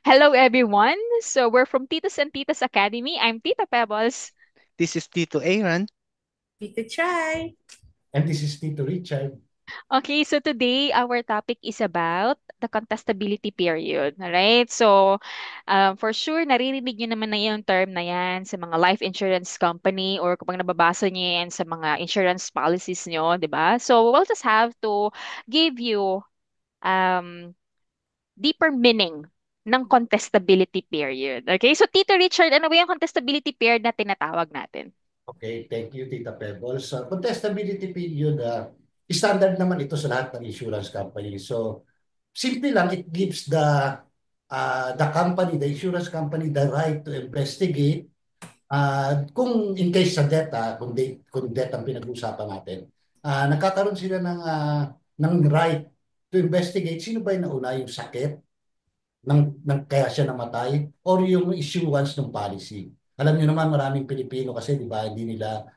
Hello, everyone. So we're from Titos and Titas Academy. I'm Tita Pebbles. This is Tito Aaron. Tito Try. And this is Tito Richard. Okay, so today our topic is about the contestability period. Alright? So, for sure, naririnig nyo naman na yung term na yan sa mga life insurance company or kapag nababasa nyo yan sa mga insurance policies nyo, di ba? So, we'll just have to give you um, deeper meaning ng contestability period. Okay? So, Tito Richard, ano ba yung contestability period na tinatawag natin? Okay, thank you, Tita Pebbles. Contestability period, standard naman ito sa lahat ng insurance company. So, simple lang, it gives the insurance company, the right to investigate kung in case sa debt, kung debt ang pinag-uusapan natin. Nagkakaroon sila ng right to investigate sino ba yung nauna, yung sakit, kaya siya namatay, or yung issuance ng policy. Alam niyo naman maraming Pilipino kasi 'di ba hindi nila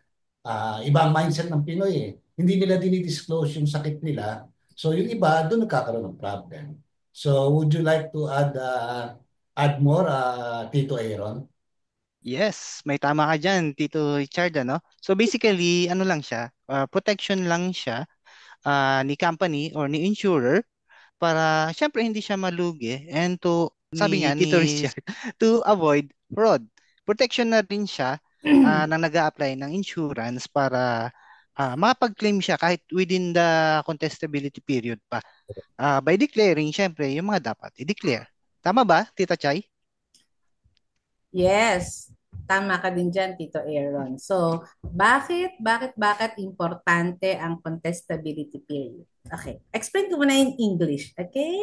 iba ang mindset ng Pinoy eh. Hindi nila dinidisclose yung sakit nila. So yung iba doon nagkakaroon ng problem. So would you like to add more, Tito Aaron? Yes, may tama ka dyan, Tito Richard, ano? So basically, ano lang siya, protection lang siya ni company or ni insurer para syempre hindi siya malugi and to, sabi nga Ni Tito ni Richard. to avoid fraud. Protection na rin siya nang nag-a-apply ng insurance para makapag-claim siya kahit within the contestability period pa. By declaring, syempre, yung mga dapat i-declare. Tama ba, Tita Chay? Yes, tama ka din dyan, Tito Aaron. So, bakit importante ang contestability period? Okay, explain ko muna in English, okay?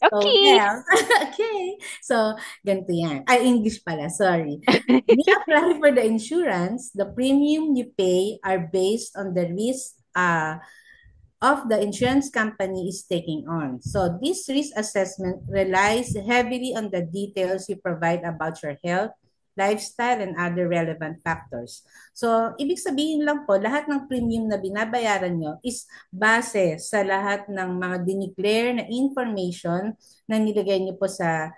So, Okay. well, okay. So, ganito yan. Ay, English pala, sorry. When you apply for the insurance, the premium you pay are based on the risk of the insurance company is taking on. So this risk assessment relies heavily on the details you provide about your health, lifestyle, and other relevant factors. So, ibig sabihin lang po, lahat ng premium na binabayaran nyo is base sa lahat ng mga dineclare na information na nilagay nyo po sa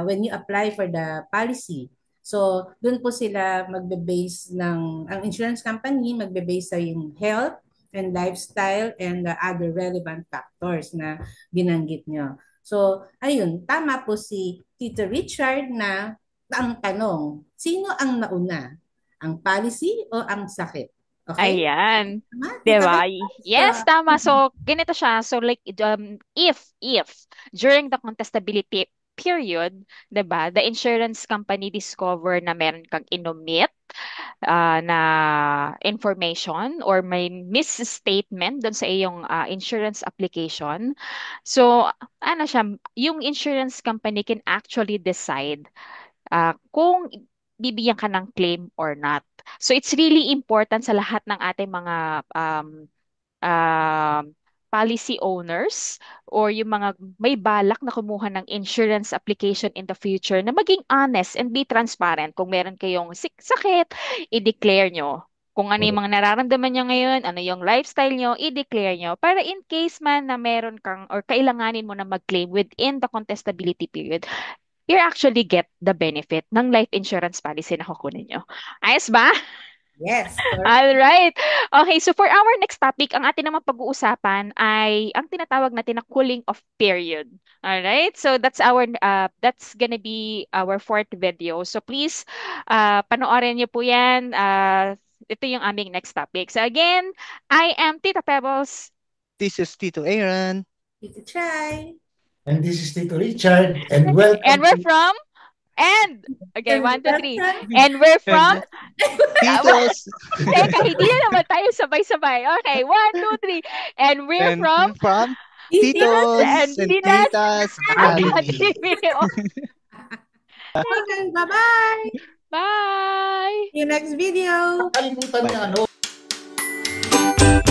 when you apply for the policy. So, doon po sila magbe-base ang insurance company magbe-base sa yung health, and lifestyle and the other relevant factors na binanggit nyo. So, ayun, tama po si Tito Richard na ang tanong, sino ang nauna? Ang policy o ang sakit? Okay? Ayan. Tama, Tita Diba? Richard? So, Yes, tama. So, ganito siya. So, like, if, during the contestability period, diba, the insurance company discover na meron kang inomit na information or may misstatement doon sa iyong insurance application. So, ano siya, yung insurance company can actually decide kung bibigyan ka ng claim or not. So it's really important sa lahat ng ating mga um, policy owners or yung mga may balak na kumuha ng insurance application in the future na maging honest and be transparent. Kung meron kayong sakit, i-declare nyo. Kung ano yung mga nararamdaman nyo ngayon, ano yung lifestyle nyo, i-declare nyo. Para in case man na meron kang or kailanganin mo na mag-claim within the contestability period, you actually get the benefit ng life insurance policy na kukunin nyo. Ayos ba? yes, correct. All right. Okay, so for our next topic, ang atin naman pag-uusapan ay ang tinatawag natin na cooling off period. All right? So that's gonna be our fourth video. So please panoorin niyo po 'yan. Ito yung aming next topic. So again, I am Tita Pebbles. This is Tito Aaron. Tito Try. And this is Tito Richard, and And welcome we're to from and okay, And one, two, three. welcome. And we're from And Titos. Teka, hindi na naman tayo sabay-sabay. Okay, one, two, three. And we're And from from Tito. Titos Titos and and Titas Titas Academy. Academy. Academy. Okay, bye-bye. Bye! See you next video. Kalimutan niya Bye-bye. ano,